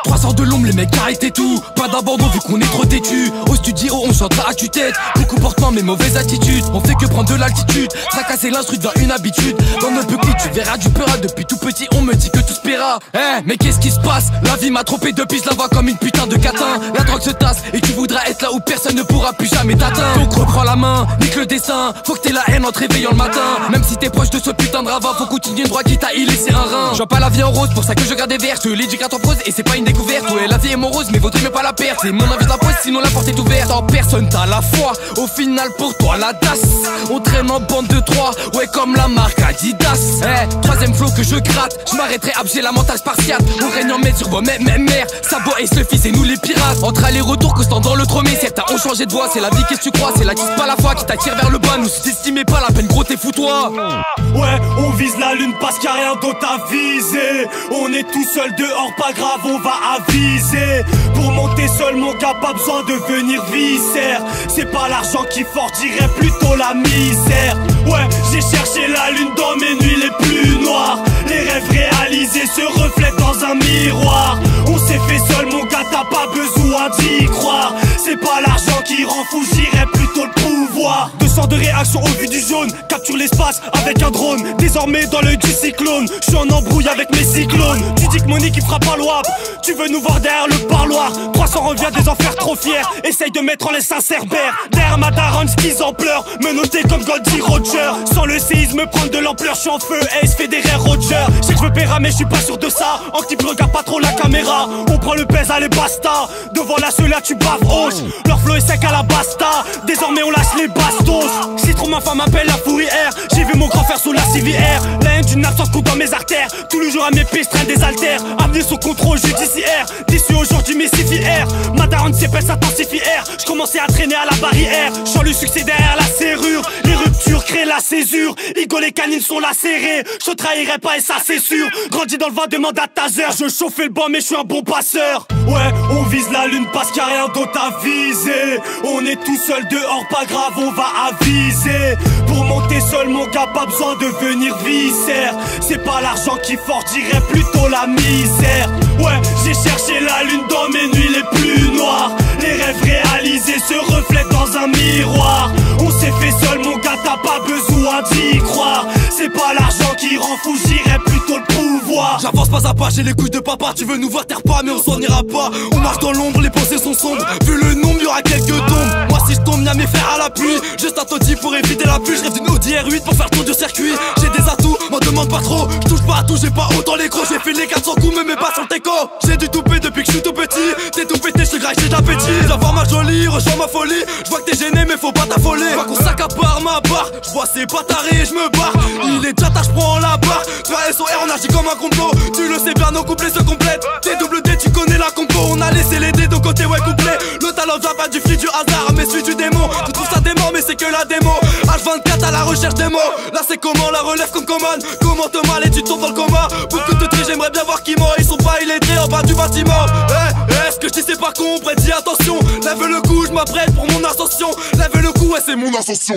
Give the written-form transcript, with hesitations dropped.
$300 de l'ombre, les mecs arrêtez tout. Pas d'abandon vu qu'on est trop têtu. Au studio on chantera à tue-tête. Bon comportement mais mauvaise attitude. On fait que prendre de l'altitude. Fracasser l'instru devient une habitude. Dans notre petit tu verras du peur. Depuis tout petit on me dit que tout se paiera. Mais qu'est-ce qui se passe? La vie m'a trompé depuis je la vois comme une putain de catin. La drogue se tasse et tu voudras être là où personne ne pourra plus jamais t'atteindre. Donc reprends la main, nique le dessin. Faut que t'aies la haine en te réveillant le matin. Même si t'es proche de ce putain de ravin, faut continuer droit quitte à y laisser un rein. Je vois pas la vie en rose, pour ça que je garde des verres. Je te l'éducate en prose et c'est pas une découverte. Ouais la vie est morose mais vaudrait mieux pas la perdre. C'est mon envie de la pose sinon la porte est ouverte. En personne t'as la foi, au final pour toi la DAS. On traîne en bande de trois, ouais comme la marque Adidas. Troisième flow que je gratte, je m'arrêterai ab, j'ai la mentale spartiate. On règne en maître sur vos mères, ça boit et se fils et nous les pirates. Entre aller-retour constant dans le tromé, certains ont changé de voix. C'est la vie qu'est-ce que tu crois, c'est la kiss pas la foi qui t'attire vers le bas. Nous sous-estimez pas la peine gros t'es fous-toi. Ouais on vise la lune parce qu'il y a rien d'autre à viser. On est tout seul dehors pas grave on va aviser. Pour monter seul mon gars pas besoin de venir viscère. C'est pas l'argent qui forge, dirait plutôt la misère. Ouais j'ai cherché la lune dans mes nuits les plus noires. Les rêves réalisés se reflètent dans un miroir. On s'est fait seul mon gars t'as pas besoin d'y croire. C'est pas l'argent qui rend fou, j'irais plutôt le pouvoir. 200 de réaction au vu du jaune. Capture l'espace avec un drone. Désormais dans l'œil du cyclone. Je suis en embrouille avec mes cyclones. Tu dis que mon équipe fera pas l'ouap. Tu veux nous voir derrière le parloir. 300 revient des enfers trop fiers. Essaye de mettre en laisse un cerbère. Derrière ma daronne skis en pleurs. Me noter comme Goldie Roger. Sans le séisme prendre de l'ampleur. Je suis en feu Ace Federer Roger. Je sais que je veux péra mais je suis pas sûr de ça. En type regarde pas trop la caméra. On prend le pèse allez basta. Devant la ceux-là tu baves hoche. Leur flow est sec à la basta. Désormais on lâche les bastos. Si trop ma femme m'appelle la fourrière. J'ai vu mon grand frère sous la civière. La haine d'une absence court dans mes artères. Tous les jours à mes pistes traîne des haltères. Amener sous contrôle judiciaire. Déçu aujourd'hui mais si fier. Ma daronne s'épaisse intensifière. Je commençais à traîner à la barrière. J'en le succès derrière la serrure. Les ruptures créent la césure. Igo les canines sont lacérées. Je te trahirai pas et ça c'est sûr. Grandi dans le vent demande à taser. Je chauffais le banc mais je suis un bon passeur. Ouais on vise la lune parce qu'il y a rien d'autre à viser. On est tout seul dehors pas grave on va aviser. Pour monter seul mon gars pas besoin de venir viscère. C'est pas l'argent qui forge, dirait plutôt la misère. Ouais j'ai cherché la lune dans mes nuits les plus noires. Les rêves réalisés se reflètent dans un miroir. On s'est fait seul mon gars t'as pas besoin d'y croire. C'est pas l'argent qui rend fou, j'irais plutôt le pouvoir. J'avance pas à pas, j'ai les couilles de papa. Tu veux nous voir terre pas mais on s'en ira pas. On marche dans l'ombre, les pensées sont sombres. Vu le nombre y'aura quelques tombes. Moi si je tombe y'a mes frères à l'appui. Juste un taudis pour éviter la pluie. Je rêve d'une Audi R8 pour faire le tour du circuit. J'ai des atouts, m'en demande pas trop. Je touche pas à tout, j'ai pas autant les crocs. J'ai fait les 400 coups mais pas sur le teco. J'ai du toupé depuis que je suis tout petit. T'es tout pété, je graille, j'ai de l'appétit. Viens voir ma jolie, rejoins ma folie. Je vois que t'es gêné mais faut pas t'affoler. Vois qu'on s'accapare ma barre. Je vois c'est pas taré et je me barre. Il est déjà tard, je prends la barre. Toi SOR on agit comme un complot. Tu le sais bien nos couplets se complètent. TWD tu connais la compo. On a laissé les dés de côté ouais complet. Le talent vient pas du fruit du hasard mais celui du démon. Tu trouves ça dément mais c'est que la démo. H24 à la recherche des mots. Là c'est comment la relève comme commande. Comment te mal et tu tombes dans le coma. Beaucoup de tri j'aimerais bien voir qui mort. Ils sont pas illettrés en bas du bâtiment. Ce que je dis c'est pas con, près dis attention. Lève le cou, je m'apprête pour mon ascension. Lève le cou, ouais c'est mon ascension.